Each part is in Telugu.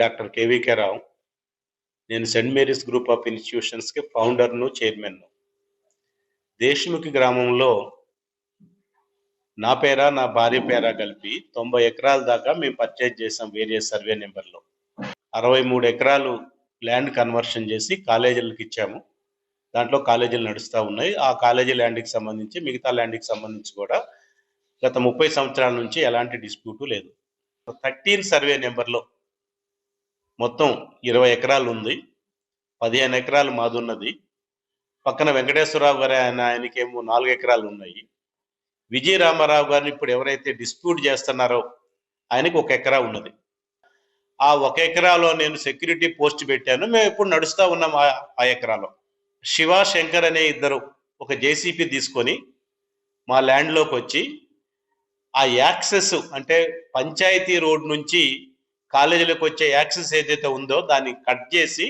డాక్టర్ కేవీకే రావు. నేను సెయింట్ మేరీస్ గ్రూప్ ఆఫ్ ఇన్స్టిట్యూషన్స్‌కి ఫౌండర్‌ను, చైర్మన్‌ను. దేశముఖి గ్రామంలో నా పేర, నా భార్య పేర కలిపి 90 ఎకరాల దాకా మేము పర్చేజ్ చేసాం వేరియస్ సర్వే నెంబర్‌లో. 63 ఎకరాలు ల్యాండ్ కన్వర్షన్ చేసి కాలేజీలకి ఇచ్చాము. దాంట్లో కాలేజీలు నడుస్తా ఉన్నాయి. ఆ కాలేజీ ల్యాండ్‌కి సంబంధించి మిగతా ల్యాండ్‌కి సంబంధించి కూడా గత 30 సంవత్సరాల నుంచి ఎలాంటి డిస్ప్యూటు లేదు. 13 సర్వే నెంబర్‌లో మొత్తం 20 ఎకరాలు ఉంది. 15 ఎకరాలు మాదున్నది. పక్కన వెంకటేశ్వరరావు గారు ఆయనకేమో 4 ఎకరాలు ఉన్నాయి. విజయ రామారావు గారిని ఇప్పుడు ఎవరైతే డిస్ప్యూట్ చేస్తున్నారో ఆయనకి 1 ఎకరా ఉన్నది. ఆ 1 ఎకరాలో నేను సెక్యూరిటీ పోస్ట్ పెట్టాను. మేము ఇప్పుడు నడుస్తా ఉన్నాం ఆ ఎకరాలో. శివ, శంకర్ అనే ఇద్దరు ఒక జేసీపీ తీసుకొని మా ల్యాండ్‌లోకి వచ్చి ఆ యాక్సెస్ అంటే పంచాయతీ రోడ్ నుంచి కాలేజీలకు వచ్చే యాక్సెస్ ఏదైతే ఉందో దాన్ని కట్ చేసి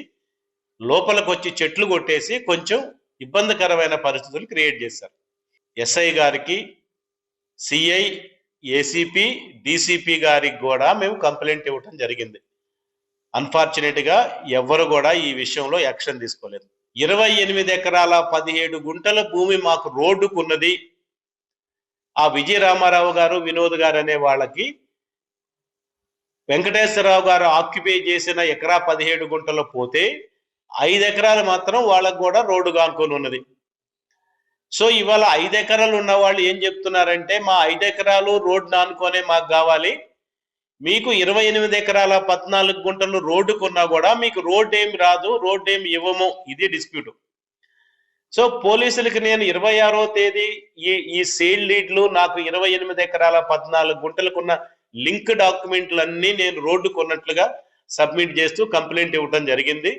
లోపలికి వచ్చి చెట్లు కొట్టేసి కొంచెం ఇబ్బందికరమైన పరిస్థితులు క్రియేట్ చేశారు. ఎస్ఐ గారికి, సిఐ, ఏసీపీ, డీసీపీ గారికి కూడా మేము కంప్లైంట్ ఇవ్వటం జరిగింది. అన్ఫార్చునేట్గా ఎవ్వరు కూడా ఈ విషయంలో యాక్షన్ తీసుకోలేదు. 28 ఎకరాల 17 గుంటల భూమి మాకు రోడ్డుకున్నది. ఆ విజయ రామారావు గారు, వినోద్ గారు అనే వాళ్ళకి వెంకటేశ్వరరావు గారు ఆక్యుపై చేసిన ఎకరా 17 గుంటలు పోతే 5 ఎకరాలు మాత్రం వాళ్ళకు కూడా రోడ్డు కానుకొని ఉన్నది. సో ఇవాళ 5 ఎకరాలు ఉన్న వాళ్ళు ఏం చెప్తున్నారంటే మా 5 ఎకరాలు రోడ్డు నానుకొనే మాకు కావాలి, మీకు 28 ఎకరాల 14 గుంటలు రోడ్డుకున్నా కూడా మీకు రోడ్డు ఏమి రాదు, రోడ్డు ఏమి ఇవ్వము. ఇది డిస్ప్యూట్. సో పోలీసులకి నేను 26వ తేదీ ఈ సేల్ లీడ్లు నాకు 28 ఎకరాల 14 గుంటలకున్న లింక్ డాక్యుమెంట్లన్నీ నేను రోడ్డు కొన్నట్లుగా సబ్మిట్ చేస్తూ కంప్లైంట్ ఇవ్వడం జరిగింది.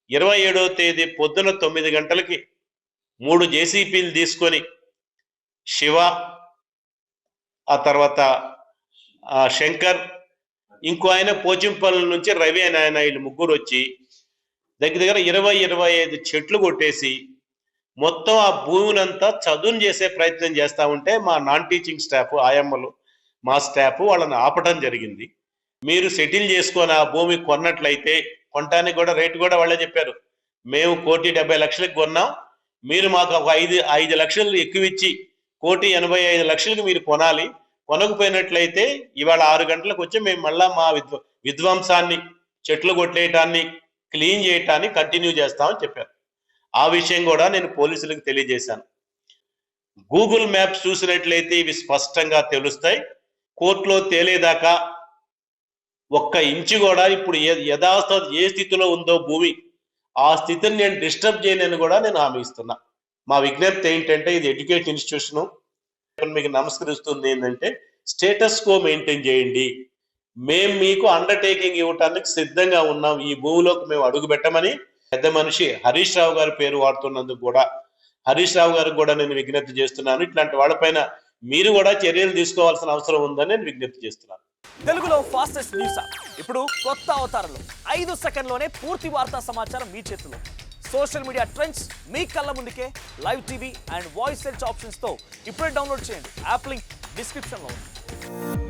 27వ తేదీ పొద్దున 9 గంటలకి 3 జేసీపీలు తీసుకొని శివ, ఆ తర్వాత శంకర్, ఇంకో ఆయన పోచింపల్లి నుంచి రవి అని ఆయన, వీళ్ళు ముగ్గురు వచ్చి దగ్గర 20-25 చెట్లు కొట్టేసి మొత్తం ఆ భూమినంతా చదును చేసే ప్రయత్నం చేస్తూ ఉంటే మా నాన్ టీచింగ్ స్టాఫ్, ఆయమ్మలు, మా స్టాఫ్ వాళ్ళని ఆపటం జరిగింది. మీరు సెటిల్ చేసుకొని ఆ భూమి కొన్నట్లయితే, కొనటానికి కూడా రేటు కూడా వాళ్ళే చెప్పారు, మేము 1,70,00,000కి కొన్నాం, మీరు మాకు ఒక 5 లక్షలు ఎక్కువ ఇచ్చి 1,85,00,000కి మీరు కొనాలి, కొనకపోయినట్లయితే ఇవాళ 6 గంటలకు వచ్చి మేము మళ్ళా మా విధ్వంసాన్ని, చెట్లు కొట్టేయటాన్ని, క్లీన్ చేయటాన్ని కంటిన్యూ చేస్తామని చెప్పారు. ఆ విషయం కూడా నేను పోలీసులకు తెలియజేశాను. గూగుల్ మ్యాప్స్ చూసినట్లయితే ఇవి స్పష్టంగా తెలుస్తాయి. కోర్టులో తేలేదాకా 1 ఇంచు కూడా ఇప్పుడు ఏ స్థితిలో ఉందో భూమి, ఆ స్థితిని నేను డిస్టర్బ్ చేయనని కూడా నేను హామీ ఇస్తున్నా. మా విజ్ఞప్తి ఏంటంటే, ఇది ఎడ్యుకేషన్ ఇన్స్టిట్యూషను, మీకు నమస్కరిస్తుంది ఏంటంటే స్టేటస్ కో మెయింటైన్ చేయండి. మేము మీకు అండర్టేకింగ్ ఇవ్వటానికి సిద్ధంగా ఉన్నాం. ఈ భూమిలోకి మేము అడుగు పెట్టమని పెద్ద మనిషి హరీష్ రావు గారి పేరు వాడుతున్నందుకు కూడా హరీష్ రావు గారికి కూడా నేను విజ్ఞప్తి చేస్తున్నాను. ఇట్లాంటి వాళ్ళపైన మీరు కూడా చర్యలు తీసుకోవాల్సిన అవసరం ఉందని నేను విజ్ఞప్తి చేస్తున్నాను. తెలుగులో ఫాస్టెస్ట్ న్యూస్ ఇప్పుడు కొత్త అవతారంలో 5 సెకండ్లోనే పూర్తి వార్తా సమాచారం మీ చేతిలో. సోషల్ మీడియా ట్రెండ్స్ మీ కళ్ళ ముందుకే live TV and voice search ఆప్షన్స్తో ఇప్పుడే డౌన్లోడ్ చేయండి. యాప్ లింక్ డిస్క్రిప్షన్లో ఉంది.